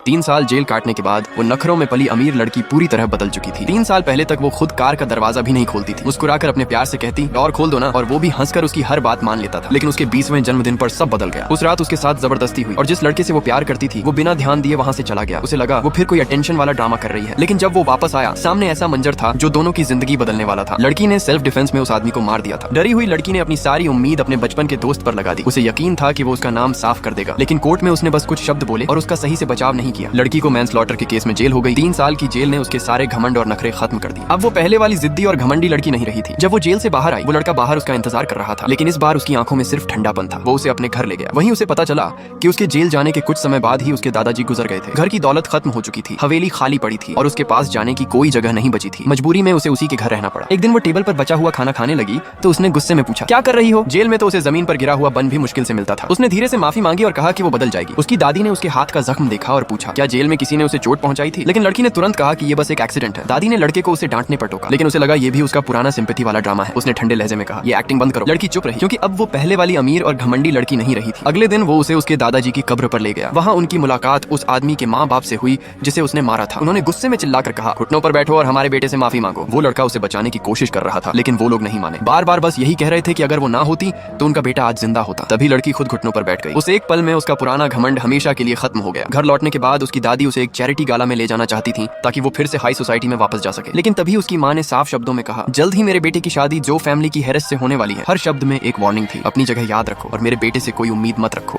3 साल जेल काटने के बाद वो नखरों में पली अमीर लड़की पूरी तरह बदल चुकी थी। 3 साल पहले तक वो खुद कार का दरवाजा भी नहीं खोलती थी। मुस्कुराकर अपने प्यार से कहती और खोल दो ना, और वो भी हंसकर उसकी हर बात मान लेता था। लेकिन उसके 20वें जन्मदिन पर सब बदल गया। उस रात उसके साथ जबरदस्ती हुई और जिस लड़के से वो प्यार करती थी वो बिना ध्यान दिए वहाँ से चला गया। उसे लगा वो फिर कोई अटेंशन वाला ड्रामा कर रही है, लेकिन जब वो वापस आया सामने ऐसा मंजर था जो दोनों की जिंदगी बदलने वाला था। लड़की ने सेल्फ डिफेंस में उस आदमी को मार दिया था। डरी हुई लड़की ने अपनी सारी उम्मीद अपने बचपन के दोस्त पर लगा दी। उसे यकीन था कि वो उसका नाम साफ कर देगा, लेकिन कोर्ट में उसने बस कुछ शब्द बोले और उसका सही से बचाव नहीं किया। लड़की को मैनस्लॉटर के केस में जेल हो गई। 3 साल की जेल ने उसके सारे घमंड और नखरे खत्म कर दिए। अब वो पहले वाली जिद्दी और घमंडी लड़की नहीं रही थी। जब वो जेल से बाहर आई वो लड़का बाहर उसका इंतजार कर रहा था, लेकिन इस बार उसकी आंखों में सिर्फ ठंडापन था। वो उसे अपने घर ले गया। वहीं उसे पता चला कि उसके जेल जाने के कुछ समय बाद ही उसके दादाजी गुजर गए थे। घर की दौलत खत्म हो चुकी थी, हवेली खाली पड़ी थी और उसके पास जाने की कोई जगह नहीं बची थी। मजबूरी में उसे उसी के घर रहना पड़ा। एक दिन वो टेबल पर बचा हुआ खाना खाने लगी तो उसने गुस्से में पूछा, क्या कर रही हो? जेल में तो उसे जमीन पर गिरा हुआ बन भी मुश्किल से मिलता था। उसने धीरे से माफी मांगी और कहा कि वो बदल जाएगी। उसकी दादी ने उसके हाथ का जख्म देखा और पूछा, क्या जेल में किसी ने उसे चोट पहुंचाई थी? लेकिन लड़की ने तुरंत कहा कि ये बस एक एक्सीडेंट है। दादी ने लड़के को उसे डांटने पर टोका, लेकिन उसे लगा ये भी उसका पुराना सिंपैथी वाला ड्रामा है। उसने ठंडे लहजे में कहा, ये एक्टिंग बंद करो। लड़की चुप रही, क्योंकि अब वो पहले वाली अमीर और घमंडी लड़की नहीं रही थी। अगले दिन वो उसे उसके दादाजी की कब्र पर ले गया। वहाँ उनकी मुलाकात उस आदमी के माँ बाप से हुई जिसे उसने मारा था। उन्होंने गुस्से में चिल्लाकर कहा, घुटनों पर बैठो और हमारे बेटे से माफी मांगो। वो लड़का उसे बचाने की कोशिश कर रहा था, लेकिन वो लोग नहीं माने। बार बार बस यही कह रहे थे कि अगर वो ना होती तो उनका बेटा आज जिंदा होता। तभी लड़की खुद घुटनों पर बैठ गई। उस एक पल में उसका पुराना घमंड हमेशा के लिए खत्म हो गया। घर लौटने के बाद उसकी दादी उसे एक चैरिटी गाला में ले जाना चाहती थी ताकि वो फिर से हाई सोसाइटी में वापस जा सके। लेकिन तभी उसकी माँ ने साफ शब्दों में कहा, जल्द ही मेरे बेटे की शादी जो फैमिली की हेरस से होने वाली है। हर शब्द में एक वार्निंग थी। अपनी जगह याद रखो और मेरे बेटे से कोई उम्मीद मत रखो।